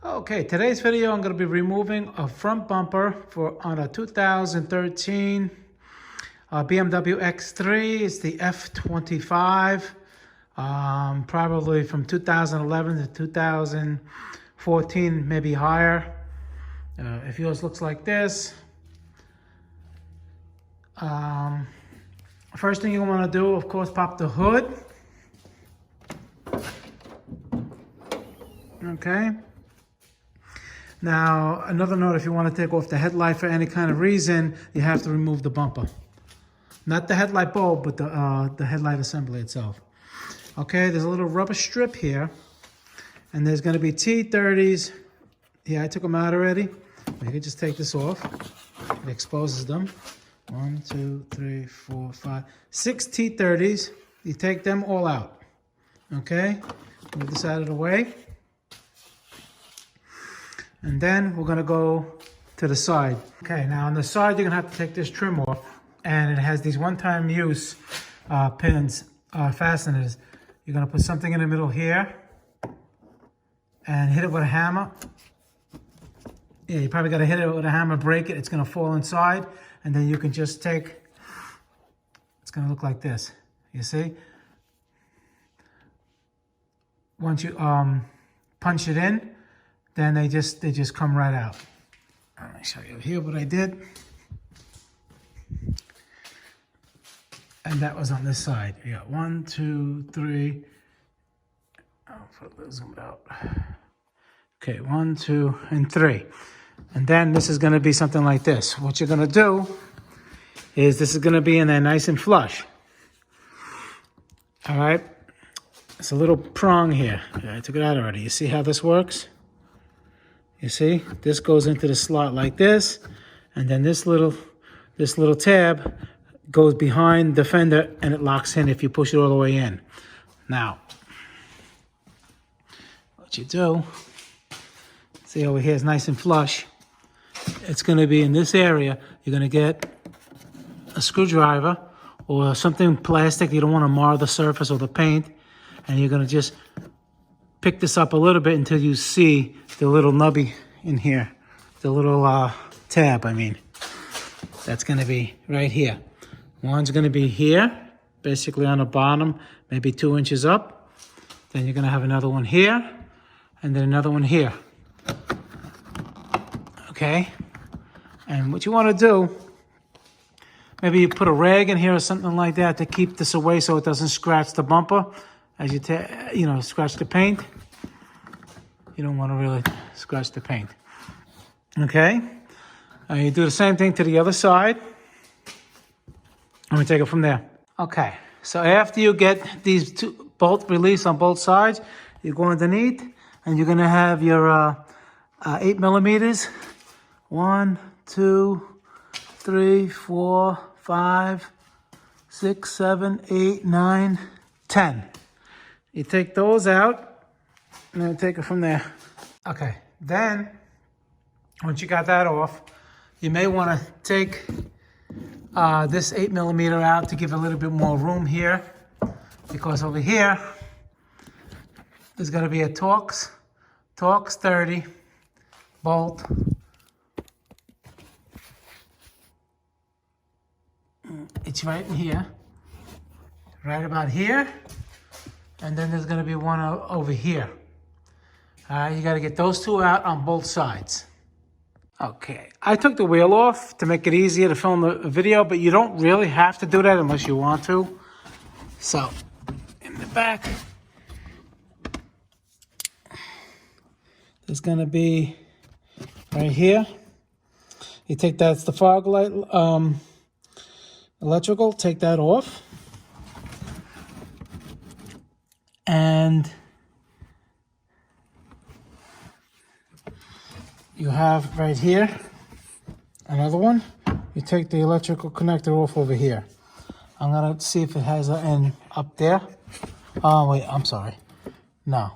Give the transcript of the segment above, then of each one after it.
Okay, today's video I'm going to be removing a front bumper on a 2013 BMW X3. It's the F25, probably from 2011 to 2014, maybe higher. If yours looks like this, first thing you want to do, of course, pop the hood. Okay. Now, another note, if you want to take off the headlight for any kind of reason, you have to remove the bumper. Not the headlight bulb, but the headlight assembly itself. Okay, there's a little rubber strip here, and there's going to be T30s. Yeah, I took them out already. You can just take this off. It exposes them. 1, 2, 3, 4, 5, 6 T30s. You take them all out. Okay, move this out of the way. And then we're gonna go to the side. Okay, now on the side, you're gonna have to take this trim off, and it has these one-time use pins, fasteners. You're gonna put something in the middle here and hit it with a hammer. Yeah, you probably gotta hit it with a hammer, break it. It's gonna fall inside, and then you can just take, it's gonna look like this, you see? Once you punch it in, then they just come right out. Let me show you here what I did. And that was on this side. You got 1, 2, 3. I'll zoom it out. Okay, 1, 2, and 3. And then this is gonna be something like this. What you're gonna do is this is gonna be in there nice and flush. All right, it's a little prong here. Yeah, I took it out already. You see how this works? You see, this goes into the slot like this, and then this little tab goes behind the fender, and it locks in if you push it all the way in. Now, what you do, see over here is nice and flush. It's gonna be in this area. You're gonna get a screwdriver or something plastic. You don't wanna mar the surface or the paint, and you're gonna just pick this up a little bit until you see the little nubby in here, the little tab, I mean. That's gonna be right here. One's gonna be here, basically on the bottom, maybe 2 inches up. Then you're gonna have another one here, and then another one here. Okay? And what you wanna do, maybe you put a rag in here or something like that to keep this away so it doesn't scratch the bumper as you scratch the paint. You don't want to really scratch the paint. Okay? And you do the same thing to the other side. And we take it from there. Okay, so after you get these two both released on both sides, you go underneath and you're gonna have your 8 millimeters. 1, 2, 3, 4, 5, 6, 7, 8, 9, 10. You take those out, and then take it from there. Okay, then, once you got that off, you may want to take this 8 millimeter out to give a little bit more room here, because over here, there's going to be a Torx 30 bolt. It's right in here, right about here. And then there's gonna be one over here. All right, you gotta get those two out on both sides. Okay, I took the wheel off to make it easier to film the video, but you don't really have to do that unless you want to. So, in the back, there's gonna be right here. You take that's the fog light, electrical, take that off. And you have right here another one. You take the electrical connector off over here. I'm gonna see if it has an end up there. Oh wait, I'm sorry. No.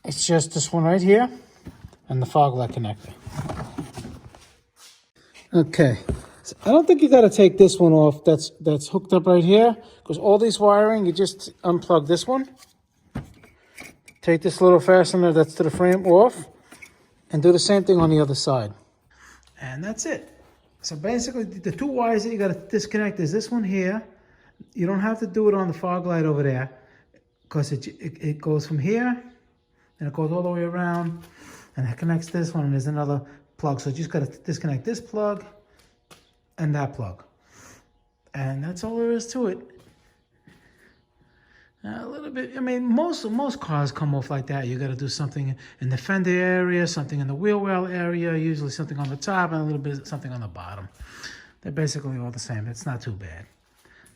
It's just this one right here and the fog light connector. Okay. I don't think you got to take this one off that's hooked up right here, because all these wiring, you just unplug this one Take this little fastener that's to the frame off and do the same thing on the other side. And that's it. So basically the two wires that you got to disconnect is this one here. You don't have to do it on the fog light over there because it goes from here and it goes all the way around and it connects this one and there's another plug. So you just got to disconnect this plug and that plug. And that's all there is to it. A little bit, I mean, most cars come off like that. You got to do something in the fender area, something in the wheel well area, usually something on the top and a little bit something on the bottom. They're basically all the same. It's not too bad.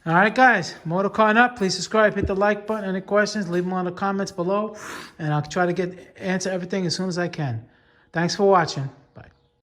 All right, guys, Motor Car Nut, please subscribe, hit the like button. Any questions, leave them on the comments below, and I'll try to answer everything as soon as I can. Thanks for watching.